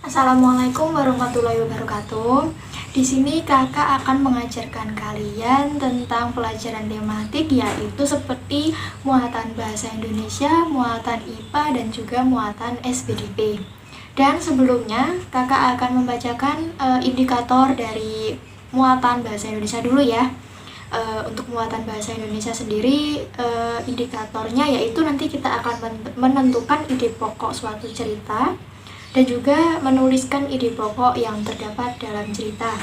Assalamualaikum warahmatullahi wabarakatuh. Di sini kakak akan mengajarkan kalian tentang pelajaran tematik, yaitu seperti muatan bahasa Indonesia, muatan IPA, dan juga muatan SBDP. Dan sebelumnya kakak akan membacakan indikator dari muatan bahasa Indonesia dulu ya. Untuk muatan bahasa Indonesia sendiri, indikatornya yaitu nanti kita akan menentukan ide pokok suatu cerita dan juga menuliskan ide pokok yang terdapat dalam cerita.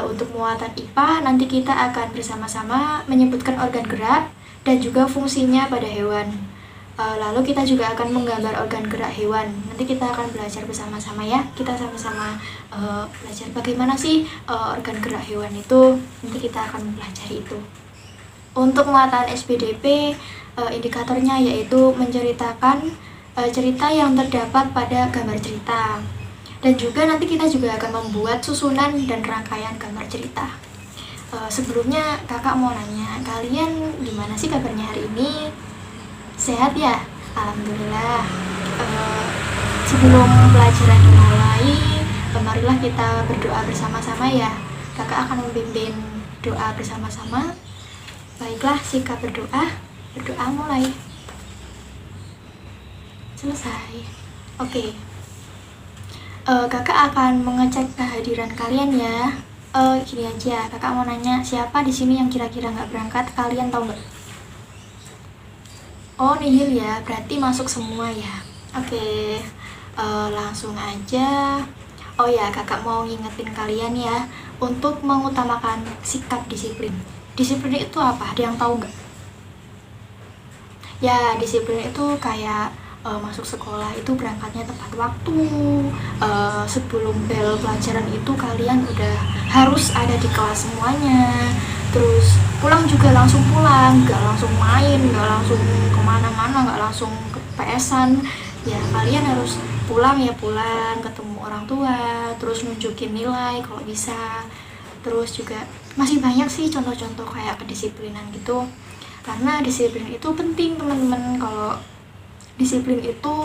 Untuk muatan IPA nanti kita akan bersama-sama menyebutkan organ gerak dan juga fungsinya pada hewan. Lalu kita juga akan menggambar organ gerak hewan. Nanti kita akan belajar bersama-sama ya. Kita sama-sama belajar bagaimana sih organ gerak hewan itu. Nanti kita akan mempelajari itu. Untuk muatan SBDP, indikatornya yaitu menceritakan cerita yang terdapat pada gambar cerita. Dan juga nanti kita juga akan membuat susunan dan rangkaian gambar cerita. Sebelumnya kakak mau nanya, kalian gimana sih kabarnya hari ini? Sehat ya? Alhamdulillah. Sebelum pelajaran dimulai, marilah kita berdoa bersama-sama ya. Kakak akan membimbing doa bersama-sama. Baiklah, sikap berdoa. Berdoa mulai. Selesai. Oke. Kakak akan mengecek kehadiran kalian ya. Gini aja, kakak mau nanya, siapa di sini yang kira-kira nggak berangkat? Kalian tahu nggak? Oh, nihil ya, berarti masuk semua ya. Oke. Langsung aja. Oh ya, kakak mau ngingetin kalian ya untuk mengutamakan sikap disiplin. Disiplin itu apa? Ada yang tahu nggak? Ya, disiplin itu kayak masuk sekolah itu berangkatnya tepat waktu. Sebelum bel pelajaran itu kalian udah harus ada di kelas semuanya. Terus pulang juga langsung pulang, nggak langsung main, nggak langsung kemana-mana, nggak langsung ke PS-an. Ya kalian harus pulang ya pulang, ketemu orang tua, terus nunjukin nilai kalau bisa. Terus juga masih banyak sih contoh-contoh kayak kedisiplinan gitu. Karena disiplin itu penting teman-teman. Kalau disiplin itu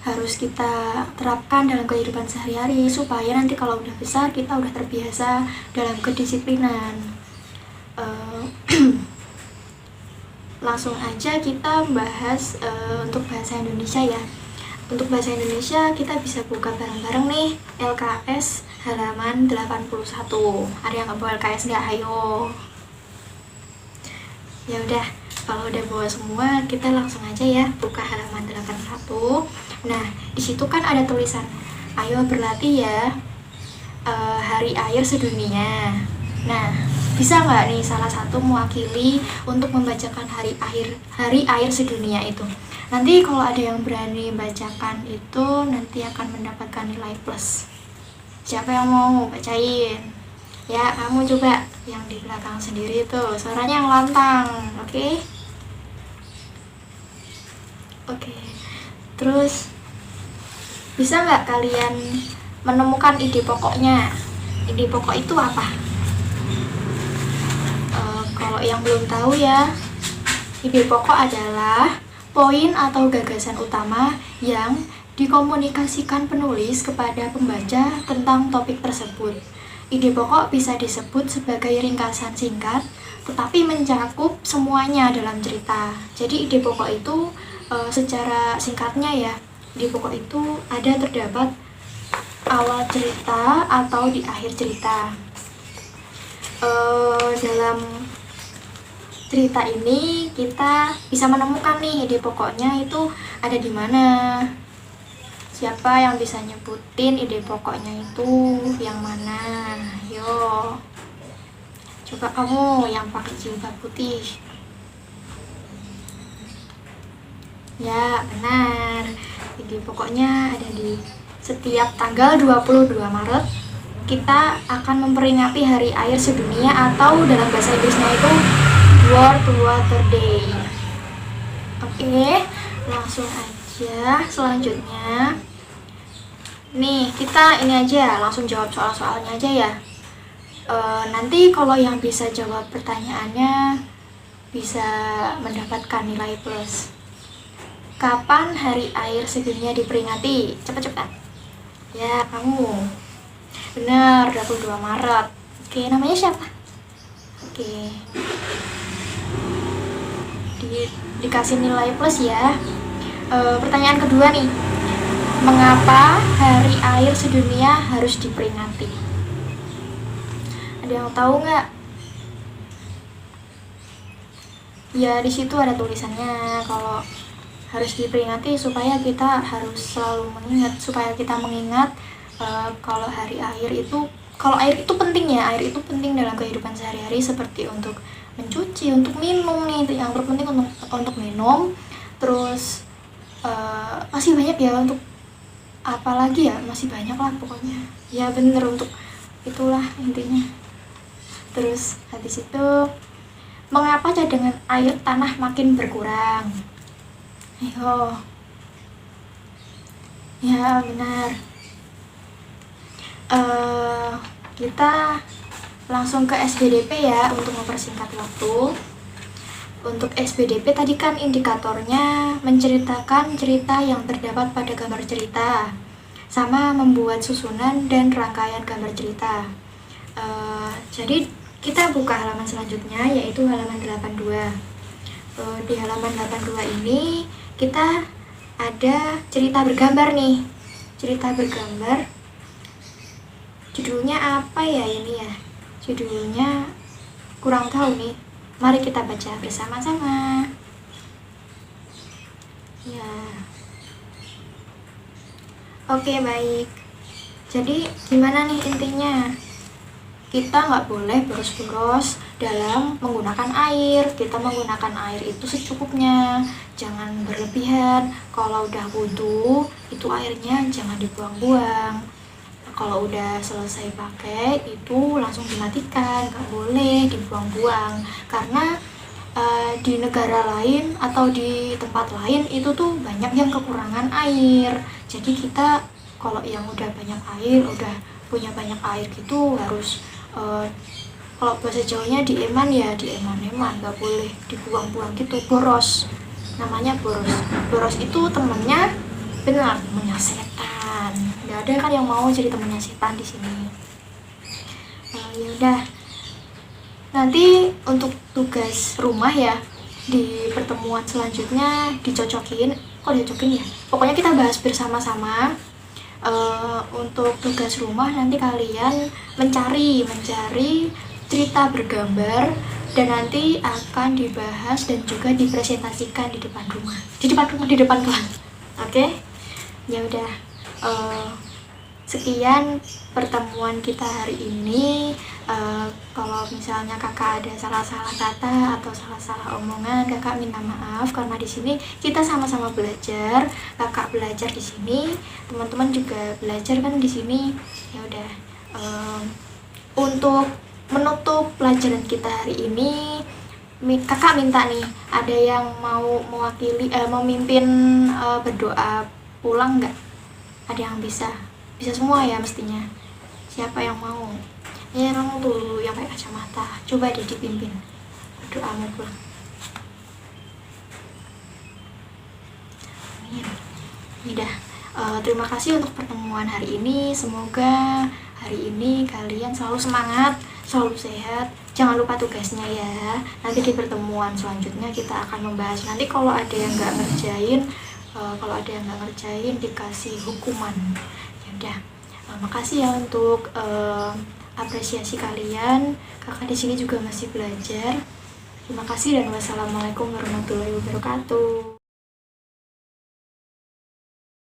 harus kita terapkan dalam kehidupan sehari-hari supaya nanti kalau udah besar kita udah terbiasa dalam kedisiplinan. Langsung aja kita bahas untuk bahasa Indonesia ya. Untuk bahasa Indonesia kita bisa buka bareng-bareng nih LKS halaman 81. Ada yang nggak bawa LKS nggak? Ayo. Ya udah, kalau udah bawa semua kita langsung aja ya buka halaman 81. Nah, di situ kan ada tulisan ayo berlatih ya, hari air sedunia. Nah, bisa nggak nih salah satu mewakili untuk membacakan hari air sedunia itu? Nanti kalau ada yang berani bacakan itu nanti akan mendapatkan nilai plus. Siapa yang mau bacain? Ya, kamu coba yang di belakang sendiri tuh, suaranya yang lantang, oke? Oke. Terus bisa nggak kalian menemukan ide pokoknya? Ide pokok itu apa? Kalau yang belum tahu ya, ide pokok adalah poin atau gagasan utama yang dikomunikasikan penulis kepada pembaca tentang topik tersebut. Ide pokok bisa disebut sebagai ringkasan singkat, tetapi mencakup semuanya dalam cerita. Jadi ide pokok itu secara singkatnya ya, ide pokok itu ada terdapat awal cerita atau di akhir cerita. Dalam cerita ini kita bisa menemukan nih ide pokoknya itu ada di mana. Siapa yang bisa nyebutin ide pokoknya itu yang mana? Yo, coba kamu yang pakai jilbab putih. Ya, benar. Ide pokoknya ada di setiap tanggal 22 Maret kita akan memperingati Hari Air Sedunia atau dalam bahasa Inggrisnya itu World Water Day. Oke, langsung aja selanjutnya. Nih, kita ini aja langsung jawab soal-soalnya aja ya. Nanti kalau yang bisa jawab pertanyaannya bisa mendapatkan nilai plus. Kapan Hari Air Sedunia diperingati? Cepat-cepat. Ya, kamu. Benar, 22 Maret. Oke, namanya siapa? Oke. Dikasih nilai plus ya. Pertanyaan kedua nih. Mengapa Hari Air Sedunia harus diperingati? Ada yang tahu nggak? Ya, di situ ada tulisannya kalau harus diperingati supaya kita harus selalu mengingat, supaya kita mengingat kalau hari air itu, kalau air itu penting ya, air itu penting dalam kehidupan sehari-hari, seperti untuk mencuci, untuk minum nih, yang terpenting untuk minum. Terus masih banyak ya, untuk apalagi ya, masih banyak lah pokoknya ya, bener, untuk itulah intinya. Terus habis itu, mengapa cadangan air tanah makin berkurang? Ayo. Ya, benar. Kita langsung ke SBDP ya, untuk mempersingkat waktu. Untuk SBDP tadi kan indikatornya menceritakan cerita yang terdapat pada gambar cerita, sama membuat susunan dan rangkaian gambar cerita. Jadi kita buka halaman selanjutnya, yaitu halaman 82. Di halaman 82 ini kita ada cerita bergambar nih. Cerita bergambar, judulnya apa ya ini ya? Judulnya kurang tahu nih. Mari kita baca bersama-sama. Ya. Oke, baik. Jadi gimana nih intinya? Kita nggak boleh boros-boros dalam menggunakan air. Kita menggunakan air itu secukupnya, jangan berlebihan. Kalau udah wudhu, itu airnya jangan dibuang-buang. Kalau udah selesai pakai, itu langsung dimatikan, nggak boleh dibuang-buang. Karena di negara lain atau di tempat lain itu tuh banyak yang kekurangan air. Jadi kita kalau yang udah banyak air, udah punya banyak air gitu, harus kalau bahasa Jawanya dieman ya, dieman-eman, nggak boleh dibuang-buang gitu. Boros, namanya boros. Boros itu temennya, benar, temennya setan. Nggak ada kan yang mau jadi temennya setan di sini. Ya udah, nanti untuk tugas rumah ya, di pertemuan selanjutnya dicocokin. Kok dicocokin ya, pokoknya kita bahas bersama-sama. Untuk tugas rumah nanti kalian mencari cerita bergambar, dan nanti akan dibahas dan juga dipresentasikan di depan rumah, di depan kelas. Oke? Ya udah, sekian pertemuan kita hari ini. Kalau misalnya kakak ada salah-salah kata atau salah-salah omongan, kakak minta maaf, karena di sini kita sama-sama belajar. Kakak belajar di sini, teman-teman juga belajar kan di sini. Ya udah, untuk menutup pelajaran kita hari ini, kakak minta nih, ada yang mau mewakili, memimpin berdoa pulang nggak? Ada yang bisa semua ya mestinya. Siapa yang mau? Ya, kamu dulu yang pakai kacamata, coba deh dipimpin berdoamu pulang. Amin. Udah, terima kasih untuk pertemuan hari ini. Semoga hari ini kalian selalu semangat, selalu sehat. Jangan lupa tugasnya ya. Nanti di pertemuan selanjutnya kita akan membahas. Nanti kalau ada yang nggak ngerjain, dikasih hukuman. Ya udah, makasih ya untuk apresiasi kalian. Kakak di sini juga masih belajar. Terima kasih dan wassalamualaikum warahmatullahi wabarakatuh.